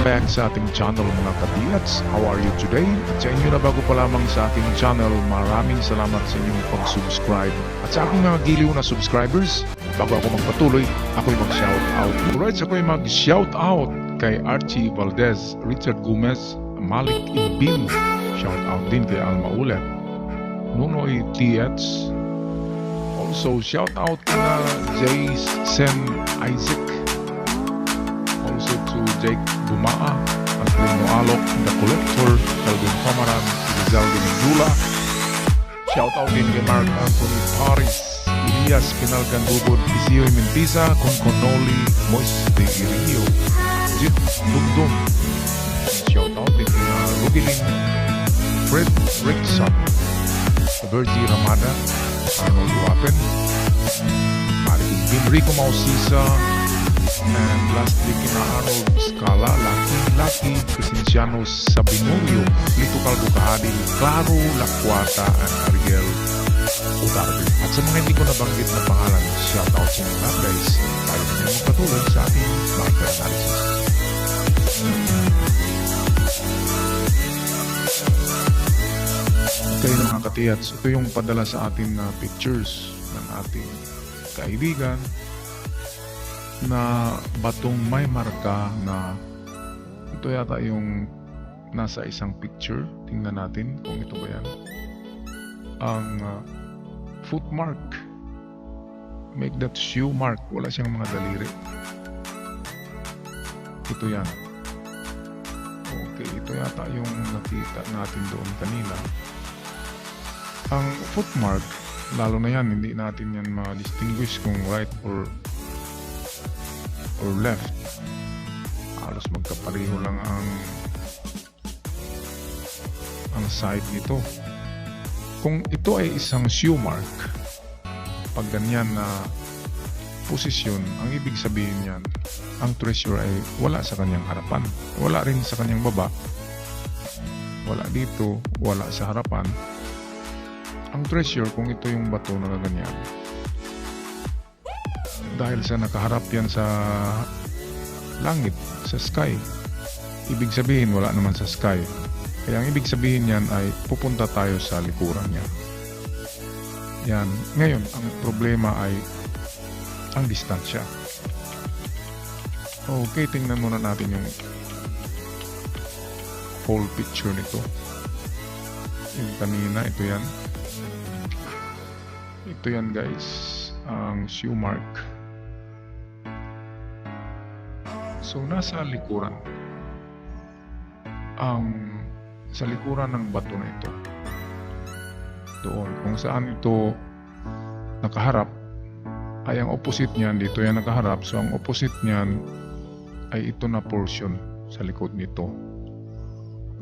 back sa ating channel mga kabiyats. How are you today? At sa inyo na bago pa lamang sa ating channel, maraming salamat sa inyong pag-subscribe. At sa aking mga giliw na subscribers, bago ako magpatuloy, ako'y mag-shoutout. Alright, ako'y mag-shoutout kay Archie Valdez, Richard Gomez, Malik Ibin. Shoutout din kay Alma Ulet, Nunoy TH. Also, shoutout na Jason Isaac. Also to Jake Bumaa, Antonio Alok, The Collector, Calvin Pamaran, Rizaldo Mendula. Shoutout din kay Mark Anthony Paris, Elias Pinalgandubod, Isio Mentiza, Conconoli, Mois de Irio, Jit Dugdum. Shoutout din kay Rubilin, Fred Rickson, Virgie Ramada, Arnold Wapen, Enrico Mausisa, and lastly kina Arnold Scala, Lucky Crescenciano Sabinorio, Lito Calvo Kahadil, Claro Lacuata, and Ariel Utarbi. At sa mga hindi ko nabanggit na pangalan, shoutout sa inyo lahat guys. Tayo na nyo magpatuloy sa ating market analysis. Okay mga katiyats, ito yung padala sa atin na pictures ng ating kaibigan na batong may marka na ito yata yung nasa isang picture. Tingnan natin kung ito ba yan. Ang foot mark. Make that shoe mark. Wala siyang mga daliri. Ito yan. Okay, ito yata yung nakita natin doon kanina. Ang foot mark, lalo na yan, hindi natin yan ma-distinguish kung right or left. Halos magkapareho lang ang side nito. Kung ito ay isang shoe mark, pag ganyan na posisyon, ang ibig sabihin yan, ang treasure ay wala sa kanyang harapan, wala rin sa kanyang baba, wala dito, wala sa harapan. Ang treasure, kung ito yung bato na ganyan, dahil sa nakaharap yan sa langit, sa sky, ibig sabihin wala naman sa sky. Kaya ang ibig sabihin yan ay pupunta tayo sa likuran niya. Yan. Ngayon, ang problema ay ang distansya. Okay, tingnan muna natin yung whole picture nito. Yung kanina, ito yan. Ito yan guys, ang shoe mark. So nasa likuran, sa likuran ng bato na ito, doon kung saan ito nakaharap ay ang opposite niyan, dito yan nakaharap. So ang opposite niyan ay ito na portion sa likod nito,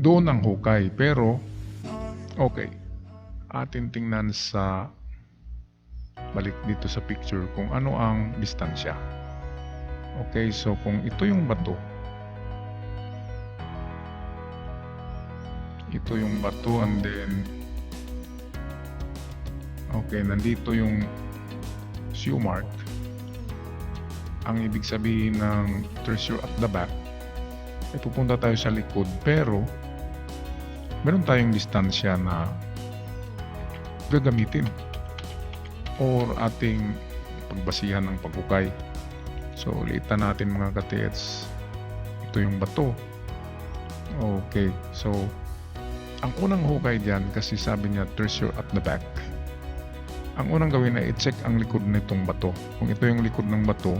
doon ang hukay. Pero okay, atin tingnan sa balik dito sa picture kung ano ang distansya. Okay, so kung ito yung bato, ito yung bato, and then okay, nandito yung shoe mark. Ang ibig sabihin ng treasure at the back ay pupunta tayo sa likod, pero meron tayong distansya na gagamitin or ating pagbasihan ng paghukay. So, ulitan natin mga katiyats. Ito yung bato. Okay. So, ang unang hukay dyan, kasi sabi niya treasure at the back. Ang unang gawin ay i-check ang likod nitong bato. Kung ito yung likod ng bato,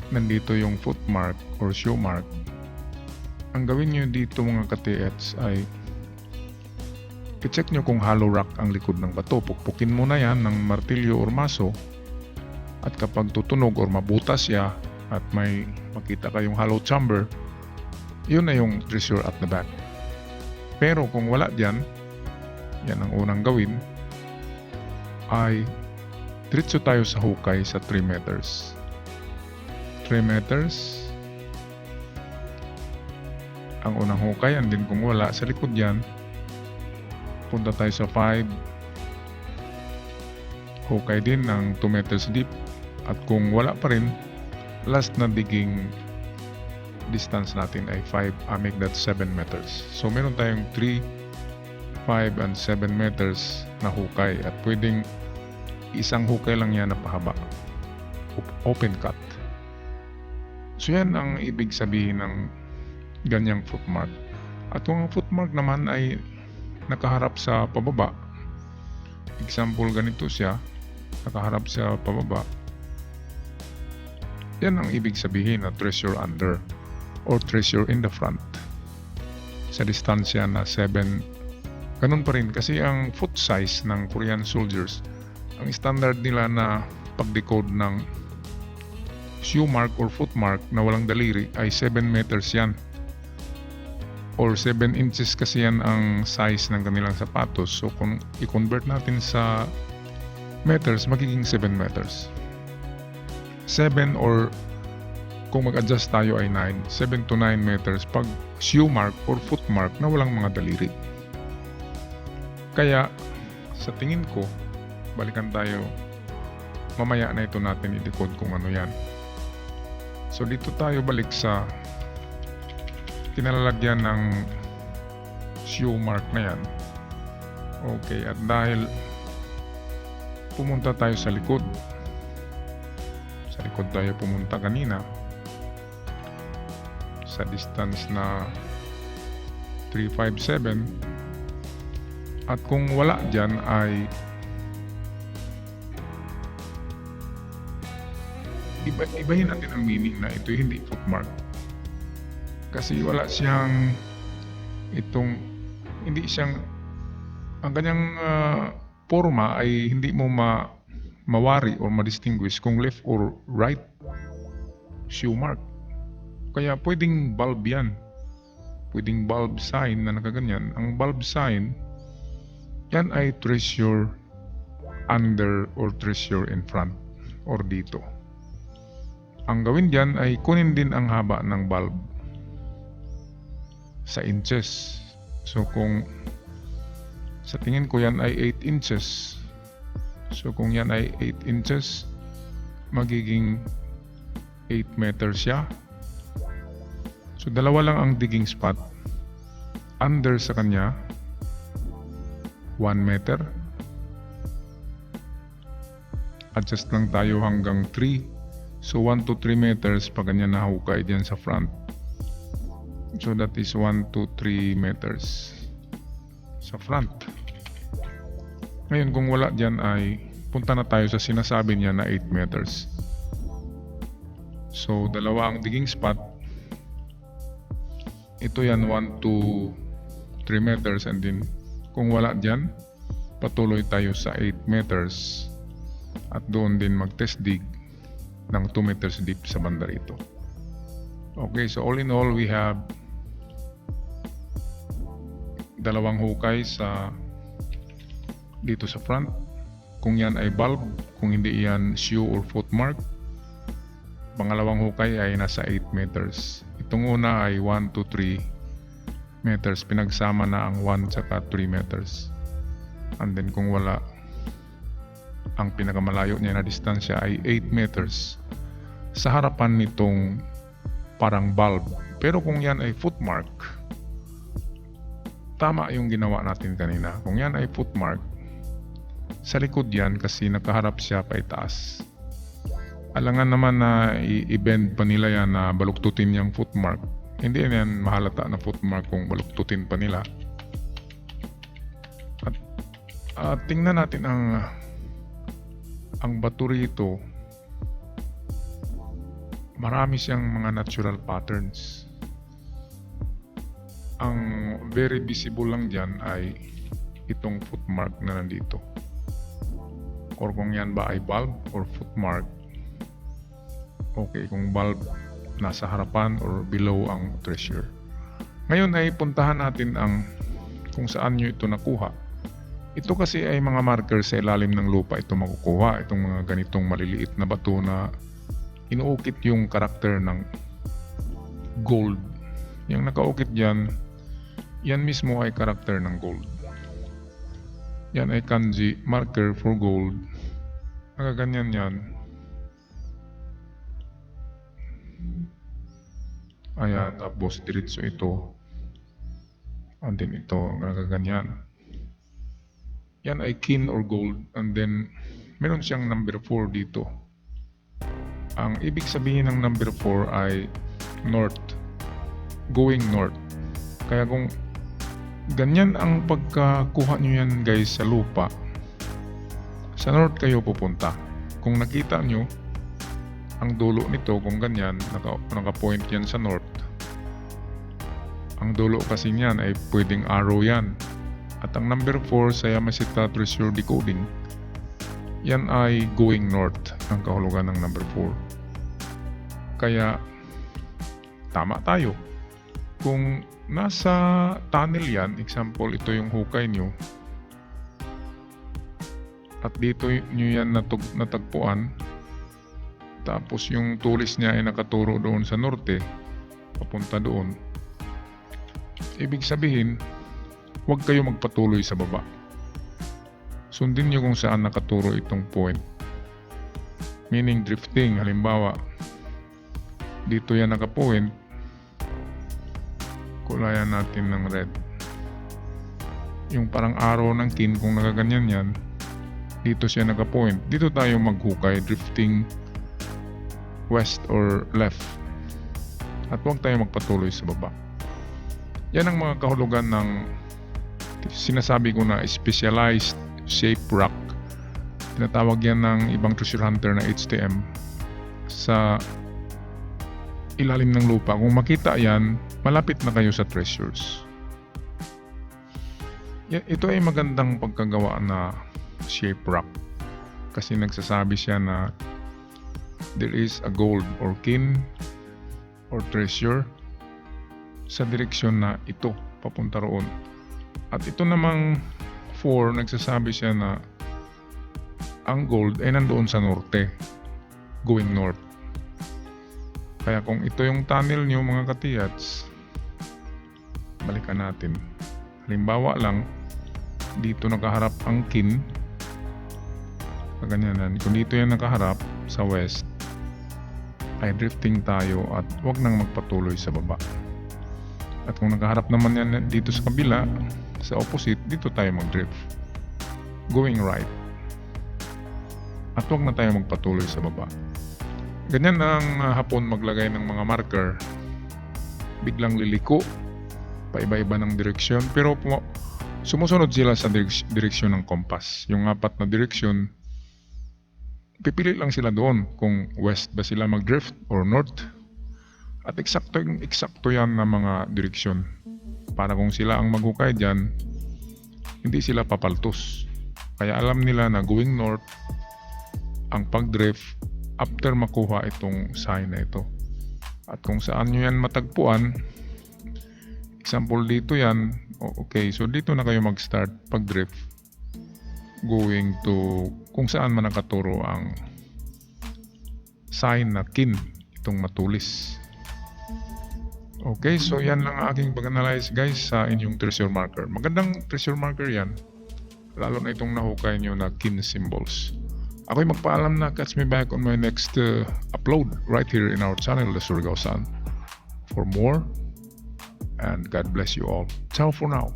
nandito yung foot mark or shoe mark. Ang gawin nyo dito mga katiyats ay i-check nyo kung hollow rock ang likod ng bato. Pukpukin mo na yan ng martilyo or maso. At kapag tutunog or mabutas siya at may makita kayong hollow chamber, yun na yung treasure at the back. Pero kung wala dyan, yan ang unang gawin, ay diretso tayo sa hukay sa 3 meters. 3 meters. Ang unang hukay, and then kung wala sa likod yan, punta tayo sa 5. Hukay din ng 2 meters deep. At kung wala pa rin, last na digging distance natin ay make that 7 meters. So meron tayong 3, 5, and 7 meters na hukay at pwedeng isang hukay lang yan na pahaba. Open cut. So yan ang ibig sabihin ng ganyang footmark. At kung ang footmark naman ay nakaharap sa pababa, example ganito siya, nakaharap sa pababa, yan ang ibig sabihin na treasure under or treasure in the front sa distansya na 7. Ganun pa rin kasi ang foot size ng Korean soldiers, ang standard nila na pag-decode ng shoe mark or foot mark na walang daliri ay 7 meters yan or 7 inches kasi yan ang size ng kanilang sapatos. So kung i-convert natin sa meters, magiging 7 meters. 7 or kung mag-adjust tayo ay 9, 7 to 9 meters pag shoe mark or foot mark na walang mga daliri. Kaya sa tingin ko, balikan tayo mamaya na ito natin i-decode kung ano yan. So dito tayo balik sa kinalalagyan ng shoe mark na yan. Okay, at dahil pumunta tayo sa likod tayo pumunta kanina sa distance na 357, at kung wala dyan ay ibahin natin ang meaning na ito hindi footmark kasi wala siyang hindi siyang ang kanyang forma ay hindi mo mawari or ma-distinguish kung left or right shoe mark. Kaya pwedeng bulb yan, pwedeng bulb sign na nakaganyan. Ang bulb sign yan ay treasure under or treasure in front or dito. Ang gawin dyan ay kunin din ang haba ng bulb sa inches. So kung sa tingin ko yan ay 8 inches. So kung yan ay 8 inches, magiging 8 meters siya. So dalawa lang ang digging spot. Under sa kanya, 1 meter. Adjust lang tayo hanggang 3. So 1 to 3 meters pag ganyan nahukay dyan sa front. So that is 1 to 3 meters sa front. Ngayon kung wala dyan ay punta na tayo sa sinasabi niya na 8 meters. So dalawa ang digging spot. Ito yan 1 to 3 meters, and then kung wala dyan patuloy tayo sa 8 meters at doon din mag-test dig ng 2 meters deep sa banda rito. Okay, so all in all we have dalawang hukay dito sa front. Kung yan ay bulb, kung hindi yan shoe or foot mark. Pangalawang hukay ay nasa 8 meters. Itong una ay 1 to 3 meters. Pinagsama na ang 1 tsaka 3 meters. And then kung wala, ang pinakamalayo niya na distansya ay 8 meters sa harapan nitong parang bulb. Pero kung yan ay footmark, tama yung ginawa natin kanina. Kung yan ay footmark, sa likod yan kasi nakaharap siya pa itaas. Alangan naman na i-bend pa nila yan na baluktutin yung footmark. Hindi yan mahalata na footmark kung baluktutin pa nila. At tingnan natin ang bato rito. Marami siyang mga natural patterns. Ang very visible lang dyan ay itong footmark na nandito. Or kung yan ba ay bulb or footmark. Okay, kung bulb nasa harapan or below ang treasure. Ngayon ay puntahan natin kung saan nyo ito nakuha. Ito kasi ay mga marker sa ilalim ng lupa ito makukuha. Itong mga ganitong maliliit na bato na inuukit yung karakter ng gold. Yung nakaukit dyan, yan mismo ay karakter ng gold. Yan ay kanji, marker for gold. Nakaganyan yan. Ayan, tapos diretso ito. And then ito, nagaganyan. Yan ay kin or gold. And then, meron siyang number 4 dito. Ang ibig sabihin ng number 4 ay north. Going north. Kaya kung ganyan ang pagkakuha nyo yan guys sa lupa, sa north kayo pupunta. Kung nakita nyo, ang dulo nito kung ganyan, naka-point yan sa north. Ang dulo kasi niyan ay pwedeng arrow yan. At ang number 4 sa Yamashita Treasure Decoding, yan ay going north ang kahulugan ng number 4. Kaya tama tayo. Kung nasa tunnel yan, example ito yung hukay nyo, at dito nyo yan natagpuan, tapos yung tulis niya ay nakaturo doon sa norte, papunta doon, ibig sabihin, huwag kayo magpatuloy sa baba. Sundin nyo kung saan nakaturo itong point. Meaning drifting, halimbawa, dito yan nakapoint, kulayan natin ng red. Yung parang arrow ng kin, kung nakaganyan yan, dito siya nakapoint. Dito tayo maghukay, drifting west or left. At huwag tayo magpatuloy sa baba. Yan ang mga kahulugan ng sinasabi ko na specialized shape rock. Tinatawag yan ng ibang treasure hunter na HTM sa ilalim ng lupa. Kung makita yan, malapit na kayo sa treasures. Ito ay magandang pagkagawa na shape rock kasi nagsasabi siya na there is a gold or kin or treasure sa direksyon na ito, papunta roon. At ito namang 4, nagsasabi siya na ang gold ay nandoon sa norte, going north. Kaya kung ito yung tunnel nyo mga katiyats, balikan natin. Halimbawa lang, dito nakaharap ang kin, ganyan. Kung dito yan nakaharap sa west, ay drifting tayo at huwag nang magpatuloy sa baba. At kung nakaharap naman yan dito sa kabila, sa opposite, dito tayo mag-drift, going right. At huwag na tayo magpatuloy sa baba. Ganyan ang Hapon maglagay ng mga marker. Biglang liliko, paiba-iba ng direksyon, pero sumusunod sila sa direksyon ng compass. Yung 4 na direksyon, pipili lang sila doon kung west ba sila mag-drift or north. At eksakto yan na mga direksyon. Para kung sila ang maghukay dyan, hindi sila papaltos. Kaya alam nila na going north ang pag-drift after makuha itong sign na ito. At kung saan nyo yan matagpuan, example dito yan, okay, so dito na kayo mag-start pag-drift going to kung saan man nakaturo ang sign na kin, itong matulis. Okay, so yan lang ang aking pag-analyze guys sa inyong treasure marker. Magandang treasure marker yan, lalo na itong nahukay nyo na kin symbols. Ako'y magpaalam na. Catch me back on my next upload right here in our channel, The Surigao Sun, for more, and God bless you all. Ciao for now.